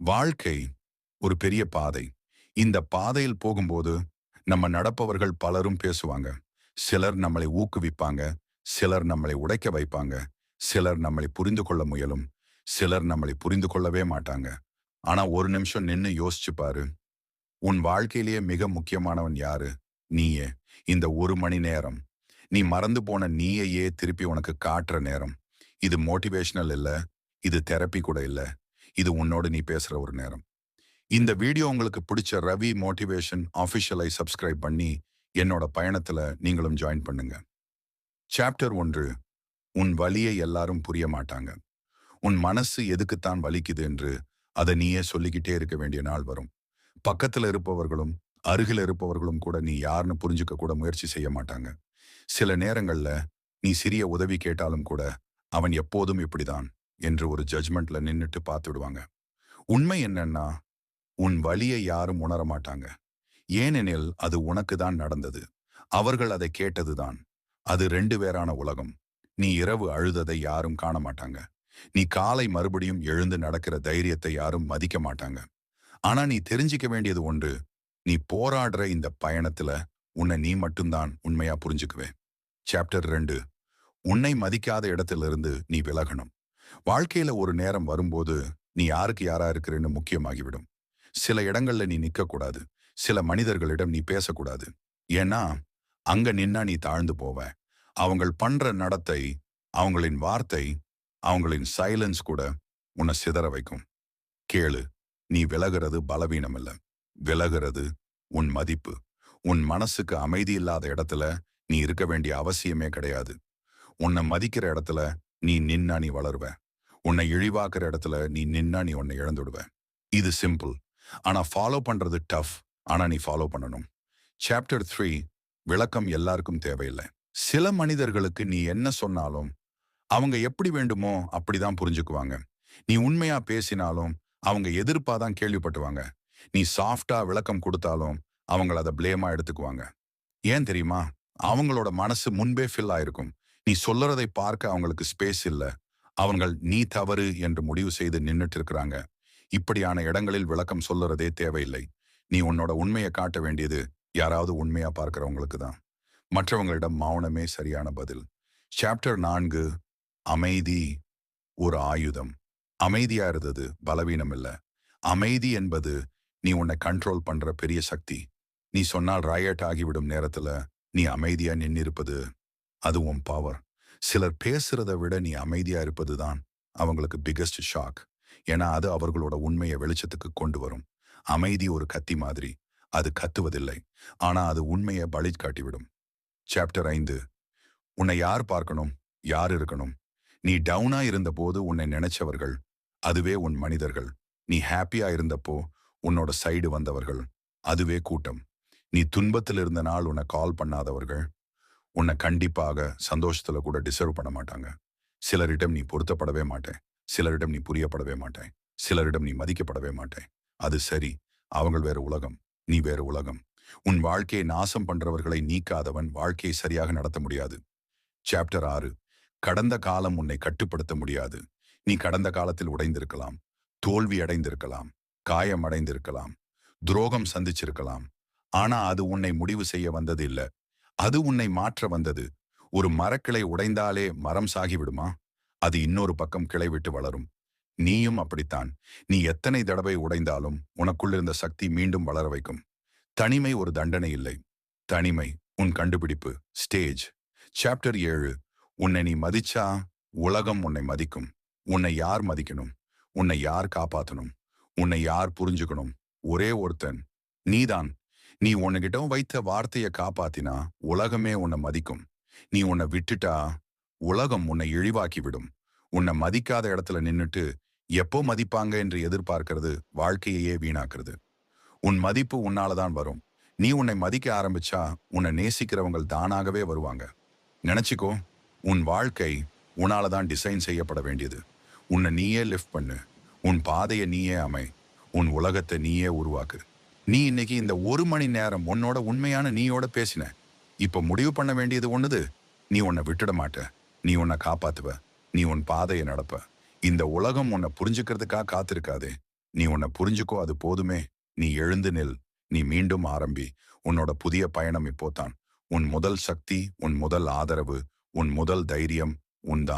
வாழ்க்கை ஒரு பெரிய பாதை. இந்த பாதையில் போகும்போது நம்ம நடப்பவர்கள் பலரும் பேசுவாங்க. சிலர் நம்மளை ஊக்குவிப்பாங்க, சிலர் நம்மளை உடைக்க வைப்பாங்க, சிலர் நம்மளை புரிந்து கொள்ள முயலும், சிலர் நம்மளை புரிந்து கொள்ளவே மாட்டாங்க. ஆனா ஒரு நிமிஷம் நின்னு யோசிச்சு பாரு. உன் வாழ்க்கையிலேயே மிக முக்கியமானவன் யாரு? நீயே. இந்த 1 மணி நேரம் நீ மறந்து போன நீயையே திருப்பி உனக்கு காட்டுற நேரம். இது மோட்டிவேஷனல் இல்ல, இது தெரப்பி கூட இல்ல. இது உன்னோடு நீ பேசுற ஒரு நேரம். இந்த வீடியோ உங்களுக்கு பிடிச்ச ரவி மோட்டிவேஷன் ஆஃபிஷியலை சப்ஸ்கிரைப் பண்ணி என்னோட பயணத்துல நீங்களும் ஜாயின் பண்ணுங்க. சாப்டர் 1. உன் வலியை எல்லாரும் புரிய மாட்டாங்க. உன் மனசு எதுக்குத்தான் வலிக்குது என்று அதை நீயே சொல்லிக்கிட்டே இருக்க வேண்டிய நாள் வரும். பக்கத்துல இருப்பவர்களும் அருகில் இருப்பவர்களும் கூட நீ யாருன்னு புரிஞ்சுக்க கூட முயற்சி செய்ய மாட்டாங்க. சில நேரங்கள்ல நீ சிறிய உதவி கேட்டாலும் கூட அவன் எப்போதும் இப்படிதான் என்று ஒரு ஜட்ஜ்மெண்ட்ல நின்னுட்டு பார்த்து விடுவாங்க. உண்மை என்னன்னா, உன் வலியை யாரும் உணர மாட்டாங்க. ஏனெனில் அது உனக்கு தான் நடந்தது. அவர்கள் அதை கேட்டதுதான். அது 2 வேறான உலகம். நீ இரவு அழுததை யாரும் காண மாட்டாங்க. நீ காலை மறுபடியும் எழுந்து நடக்கிற தைரியத்தை யாரும் மதிக்க மாட்டாங்க. ஆனா நீ தெரிஞ்சிக்க வேண்டியது ஒன்று. நீ போராடுற இந்த பயணத்துல உன்னை நீ மட்டும்தான் உண்மையா புரிஞ்சுக்குவே. சாப்டர் 2. உன்னை மதிக்காத இடத்திலிருந்து நீ விலகணும். வாழ்க்கையில ஒரு நேரம் வரும்போது நீ யாருக்கு யாரா இருக்கிறேன்னு முக்கியமாகிவிடும். சில இடங்கள்ல நீ நிக்க கூடாது. சில மனிதர்களிடம் நீ பேசக்கூடாது. ஏன்னா அங்க நின்னா நீ தாழ்ந்து போவ. அவங்கள் பண்ற நடத்தை, அவங்களின் வார்த்தை, அவங்களின் சைலன்ஸ் கூட உன்னை சிதற வைக்கும். கேளு, நீ விலகிறது பலவீனம் இல்ல. விலகிறது உன் மதிப்பு. உன் மனசுக்கு அமைதி இல்லாத இடத்துல நீ இருக்க வேண்டிய அவசியமே கிடையாது. உன்னை மதிக்கிற இடத்துல நீ நின்னா நீ வளருவ. உன்னை இழிவாக்குற இடத்துல நீ நின்னா நீ உன்னை இழந்துடுவ. இது சிம்பிள். ஆனா ஃபாலோ பண்றது டஃப். ஆனா நீ ஃபாலோ பண்ணணும். சாப்டர் 3. விளக்கம் எல்லாருக்கும் தேவையில்லை. சில மனிதர்களுக்கு நீ என்ன சொன்னாலும் அவங்க எப்படி வேண்டுமோ அப்படிதான் புரிஞ்சுக்குவாங்க. நீ உண்மையா பேசினாலும் அவங்க எதிர்ப்பாதான் கேள்விப்பட்டுவாங்க. நீ சாஃப்டா விளக்கம் கொடுத்தாலும் அவங்கள அதை பிளேமா எடுத்துக்குவாங்க. ஏன் தெரியுமா? அவங்களோட மனசு முன்பே ஃபில் ஆயிருக்கும். நீ சொல்றதை பார்க்க அவங்களுக்கு ஸ்பேஸ் இல்ல. அவங்கள் நீ தவறு என்று முடிவு செய்து நின்னுட்டு இருக்கிறாங்க. இப்படியான இடங்களில் விளக்கம் சொல்லுறதே தேவையில்லை. நீ உன்னோட உண்மையை காட்ட வேண்டியது யாராவது உண்மையா பார்க்கிறவங்களுக்கு தான். மற்றவங்களிடம் மௌனமே சரியான பதில். சாப்டர் 4. அமைதி ஒரு ஆயுதம். அமைதியா இருந்தது பலவீனம் இல்ல. அமைதி என்பது நீ உன்னை கண்ட்ரோல் பண்ற பெரிய சக்தி. நீ சொன்னால் ராயட் ஆகிவிடும் நேரத்துல நீ அமைதியா நின்னிருப்பது, அது உன் பவர். சிலர் பேசுறதை விட நீ அமைதியா இருப்பதுதான் அவங்களுக்கு பிகெஸ்ட் ஷாக். ஏன்னா அது அவர்களோட உண்மையை வெளிச்சத்துக்கு கொண்டு வரும். அமைதி ஒரு கத்தி மாதிரி. அது கத்துவதில்லை, ஆனா அது உண்மையை பலி காட்டிவிடும். சாப்டர் 5. உன்னை யார் பார்க்கணும், யார் இருக்கணும்? நீ டவுனா இருந்த போது உன்னை நினைச்சவர்கள், அதுவே உன் மனிதர்கள். நீ ஹாப்பியா இருந்தப்போ உன்னோட சைடு வந்தவர்கள், அதுவே கூட்டம். நீ துன்பத்தில் இருந்த நாள் உன்னை கால் பண்ணாதவர்கள் உன்னை கண்டிப்பாக சந்தோஷத்துல கூட டிசர்வ் பண்ண மாட்டாங்க. சிலரிடம் நீ பொருத்தப்படவே மாட்டேன். சிலரிடம் நீ புரியப்படவே மாட்டேன். சிலரிடம் நீ மதிக்கப்படவே மாட்டேன். அது சரி. அவங்கள் வேறு உலகம், நீ வேறு உலகம். உன் வாழ்க்கையை நாசம் பண்றவர்களை நீக்காதவன் வாழ்க்கையை சரியாக நடத்த முடியாது. சாப்டர் 6. கடந்த காலம் உன்னை கட்டுப்படுத்த முடியாது. நீ கடந்த காலத்தில் உடைந்திருக்கலாம், தோல்வி அடைந்திருக்கலாம், காயம் அடைந்திருக்கலாம், துரோகம் சந்திச்சிருக்கலாம். ஆனா அது உன்னை முடிவு செய்ய வந்தது இல்ல. அது உன்னை மாற்ற வந்தது. ஒரு மரக்கிளை உடைந்தாலே மரம் சாகிவிடுமா? அது இன்னொரு பக்கம் கிளை விட்டு வளரும். நீயும் அப்படித்தான். நீ எத்தனை தடவை உடைந்தாலும் உனக்குள்ளிருந்த சக்தி மீண்டும் வளர வைக்கும். தனிமை ஒரு தண்டனை இல்லை. தனிமை உன் கண்டுபிடிப்பு. ஸ்டேஜ். சாப்டர் 7. உன்னை நீ மதிச்சா உலகம் உன்னை மதிக்கும். உன்னை யார் மதிக்கணும்? உன்னை யார் காப்பாத்தணும்? உன்னை யார் புரிஞ்சுக்கணும்? ஒரே ஒருத்தன், நீதான். நீ உன்கிட்ட வைத்த வார்த்தையை காப்பாத்தினா உலகமே உன்னை மதிக்கும். நீ உன்னை விட்டுட்டா உலகம் உன்னை இழிவாக்கி விடும். உன்னை மதிக்காத இடத்துல நின்னுட்டு எப்போ மதிப்பாங்க என்று எதிர்பார்க்கிறது வாழ்க்கையே வீணாக்குறது. உன் மதிப்பு உன்னாலதான் வரும். நீ உன்னை மதிக்க ஆரம்பிச்சா உன்னை நேசிக்கிறவங்க தானாகவே வருவாங்க. நினைச்சுக்கோ, உன் வாழ்க்கை உன்னாலதான் டிசைன் செய்யப்பட வேண்டியது. உன்னை நீயே லிஃப்ட் பண்ணு. உன் பாதையை நீயே அமை. உன் உலகத்தை நீயே உருவாக்கு. நீ இன்னைக்கு இந்த 1 மணி நேரம் உன்னோட உண்மையான நீயோட பேசின. இப்ப முடிவு பண்ண வேண்டியது ஒண்ணுது. நீ உன்னை விட்டுட மாட்ட. நீ உன்னை காப்பாத்துவ. நீ உன் பாதையை நடப்ப. இந்த உலகம் உன்னை புரிஞ்சுக்கிறதுக்காக காத்திருக்காதே. நீ உன்னை புரிஞ்சுக்கோ, அது போதுமே. நீ எழுந்து நில். நீ மீண்டும் ஆரம்பி. உன்னோட புதிய பயணம் இப்போதான். உன் முதல் சக்தி, உன் முதல் ஆதரவு, உன் முதல் தைரியம் உன்தான்.